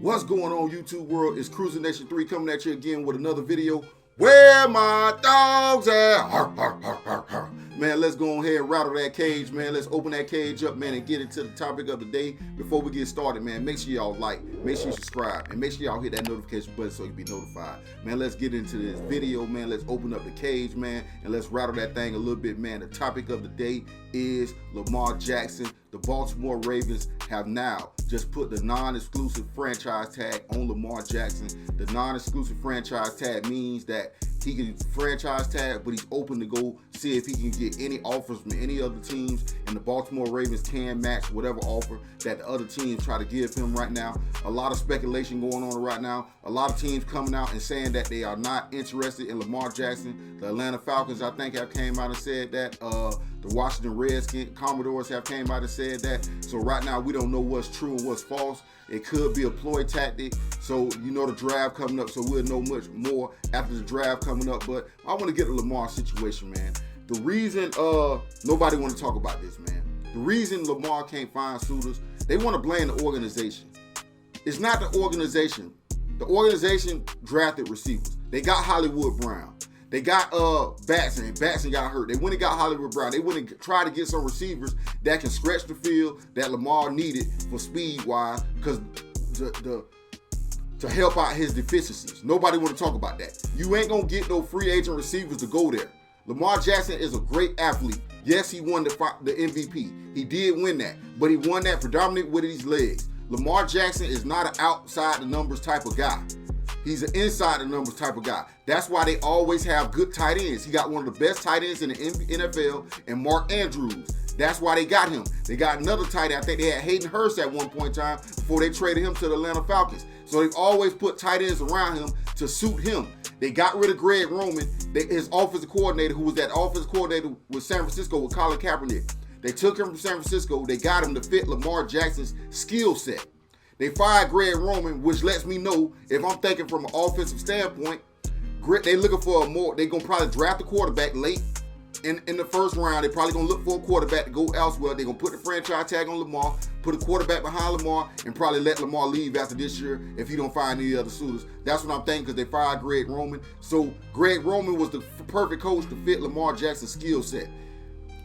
What's going on, YouTube world? It's Cruising Nation 3 coming at you again with another video. Where my dogs at? Arr, arr, arr, arr, arr. Man, let's go ahead and rattle that cage, man. Let's open that cage up, man, and get into the topic of the day. Before we get started, man, make sure y'all like, make sure you subscribe, and make sure y'all hit that notification button so you can be notified. Man, let's get into this video, man. Let's open up the cage, man, and let's rattle that thing a little bit, man. The topic of the day is Lamar Jackson. The Baltimore Ravens have now just put the non-exclusive franchise tag on Lamar Jackson. The non-exclusive franchise tag means that he can franchise tag, but he's open to go see if he can get any offers from any other teams, and the Baltimore Ravens can match whatever offer that the other teams try to give him right now. A lot of speculation going on right now. A lot of teams coming out and saying that they are not interested in Lamar Jackson. The Atlanta Falcons, I think, have came out and said that. The Washington Redskins, Commodores have came out and said that. So right now, we don't know what's true and what's false. It could be a ploy tactic. So you know the draft coming up, so we'll know much more after the draft coming up. But I want to get the Lamar situation, man. The reason nobody want to talk about this, man. The reason Lamar can't find suitors, they want to blame the organization. It's not the organization. The organization drafted receivers. They got Hollywood Brown. They got Batson, and Batson got hurt. They went and got Hollywood Brown. They went and tried to get some receivers that can stretch the field that Lamar needed for speed-wise, because to help out his deficiencies. Nobody want to talk about that. You ain't going to get no free agent receivers to go there. Lamar Jackson is a great athlete. Yes, he won the MVP. He did win that, but he won that predominantly with his legs. Lamar Jackson is not an outside the numbers type of guy. He's an inside the numbers type of guy. That's why they always have good tight ends. He got one of the best tight ends in the NFL, and Mark Andrews. That's why they got him. They got another tight end. I think they had Hayden Hurst at one point in time before they traded him to the Atlanta Falcons. So they've always put tight ends around him to suit him. They got rid of Greg Roman, his offensive coordinator, who was that offensive coordinator with San Francisco with Colin Kaepernick. They took him from San Francisco. They got him to fit Lamar Jackson's skill set. They fired Greg Roman, which lets me know, if I'm thinking from an offensive standpoint, they looking for a more, they're going to probably draft a quarterback late in the first round. They're probably going to look for a quarterback to go elsewhere. They're going to put the franchise tag on Lamar, put a quarterback behind Lamar, and probably let Lamar leave after this year if he don't find any other suitors. That's what I'm thinking, because they fired Greg Roman. So Greg Roman was the perfect coach to fit Lamar Jackson's skill set.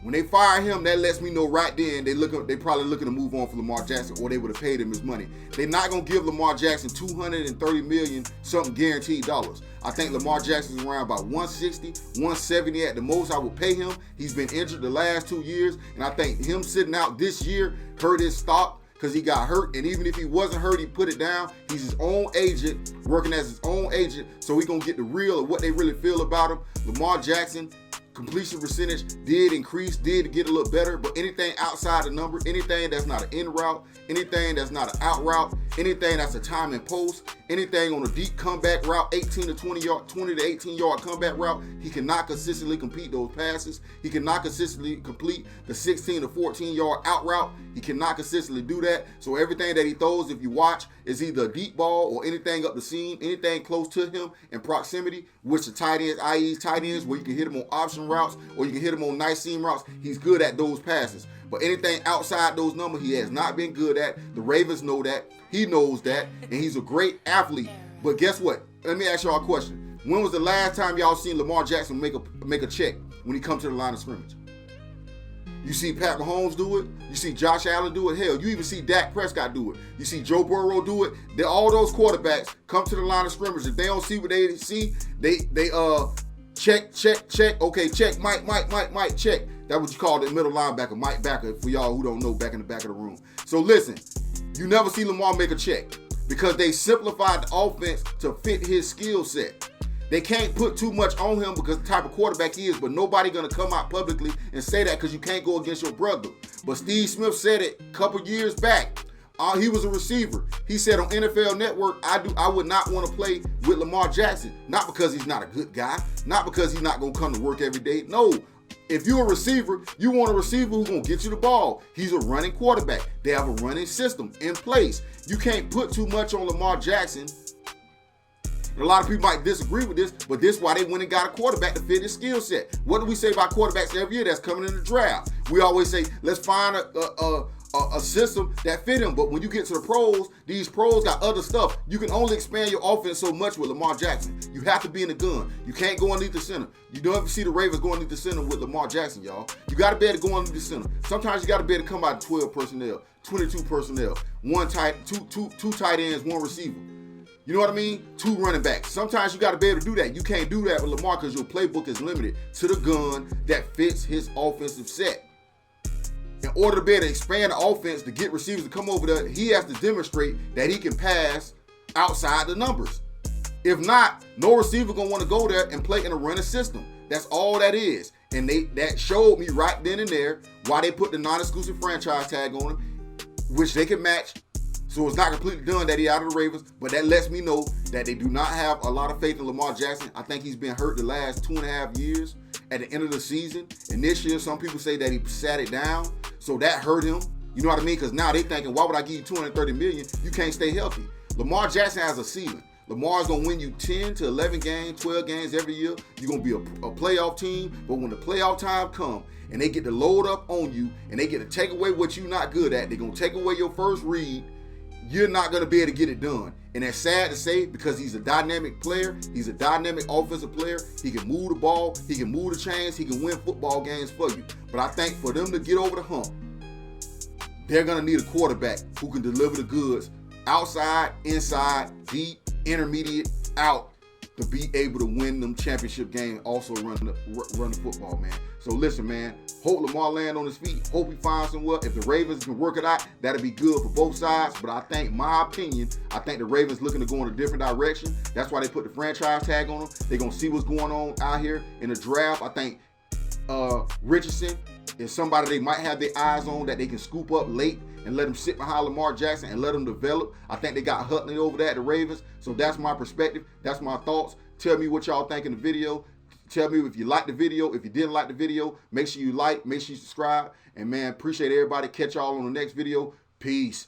When they fire him, that lets me know right then they probably looking to move on for Lamar Jackson, or they would have paid him his money. They're not going to give Lamar Jackson $230 million something guaranteed dollars. I think Lamar Jackson's around about 160, 170 at the most I would pay him. He's been injured the last 2 years, and I think him sitting out this year hurt his stock because he got hurt. And even if he wasn't hurt, he put it down. He's his own agent, working as his own agent, so he going to get the real of what they really feel about him. Lamar Jackson, completion percentage did increase, did get a little better, but anything outside the number, anything that's not an in route, anything that's not an out route, anything that's a time and post, anything on a deep comeback route, 18 to 20 yard, 20 to 18 yard comeback route, he cannot consistently complete those passes. He cannot consistently complete the 16 to 14 yard out route. He cannot consistently do that. So everything that he throws, if you watch, is either a deep ball or anything up the seam, anything close to him in proximity, which the tight ends, i.e. tight ends, where you can hit him on option routes or you can hit him on nice seam routes, he's good at those passes. But anything outside those numbers, he has not been good at. The Ravens know that. He knows that. And he's a great athlete. But guess what? Let me ask y'all a question. When was the last time y'all seen Lamar Jackson make a check when he comes to the line of scrimmage? You see Pat Mahomes do it. You see Josh Allen do it. Hell, you even see Dak Prescott do it. You see Joe Burrow do it. All those quarterbacks come to the line of scrimmage. If they don't see what they see, they check. Okay, check. Mike, check. That's what you call the middle linebacker, Mike Backer, for y'all who don't know, back in the back of the room. So listen, you never see Lamar make a check because they simplified the offense to fit his skill set. They can't put too much on him because the type of quarterback he is, but nobody gonna come out publicly and say that because you can't go against your brother. But Steve Smith said it a couple years back. He was a receiver. He said on NFL Network, I would not want to play with Lamar Jackson. Not because he's not a good guy, not because he's not gonna come to work every day. No. If you're a receiver, you want a receiver who's going to get you the ball. He's a running quarterback. They have a running system in place. You can't put too much on Lamar Jackson. And a lot of people might disagree with this, but this is why they went and got a quarterback to fit his skill set. What do we say about quarterbacks every year that's coming in the draft? We always say, let's find a system that fit him. But when you get to the pros, these pros got other stuff. You can only expand your offense so much with Lamar Jackson. You have to be in the gun. You can't go underneath the center. You don't ever see the Ravens going underneath the center with Lamar Jackson, y'all. You got to be able to go underneath the center. Sometimes you got to be able to come out of 12 personnel, 22 personnel, two tight ends, one receiver. You know what I mean? 2 running backs. Sometimes you got to be able to do that. You can't do that with Lamar because your playbook is limited to the gun that fits his offensive set. In order to be able to expand the offense to get receivers to come over there, he has to demonstrate that he can pass outside the numbers. If not, no receiver gonna want to go there and play in a running system. That's all that is. And that showed me right then and there why they put the non-exclusive franchise tag on him, which they can match. So it's not completely done that he out of the Ravens, but that lets me know that they do not have a lot of faith in Lamar Jackson. I think he's been hurt the last 2.5 years at the end of the season. And this year, some people say that he sat it down, so that hurt him. You know what I mean? Because now they thinking, why would I give you $230 million? You can't stay healthy. Lamar Jackson has a ceiling. Lamar's going to win you 10 to 11 games, 12 games every year. You're going to be a playoff team. But when the playoff time comes and they get to load up on you and they get to take away what you're not good at, they're going to take away your first read, you're not going to be able to get it done. And that's sad to say because he's a dynamic player. He's a dynamic offensive player. He can move the ball. He can move the chains. He can win football games for you. But I think for them to get over the hump, they're going to need a quarterback who can deliver the goods outside, inside, deep, intermediate, out to be able to win them championship games, also run the football, man. So listen, man, hope Lamar land on his feet. Hope he finds somewhere. If the Ravens can work it out, that'll be good for both sides. But I think the Ravens looking to go in a different direction. That's why they put the franchise tag on them. They're going to see what's going on out here in the draft. I think Richardson is somebody they might have their eyes on that they can scoop up late and let him sit behind Lamar Jackson and let him develop. I think they got Huntley over there at the Ravens. So that's my perspective. That's my thoughts. Tell me what y'all think in the video. Tell me if you liked the video. If you didn't like the video, make sure you like, make sure you subscribe. And man, appreciate everybody. Catch y'all on the next video. Peace.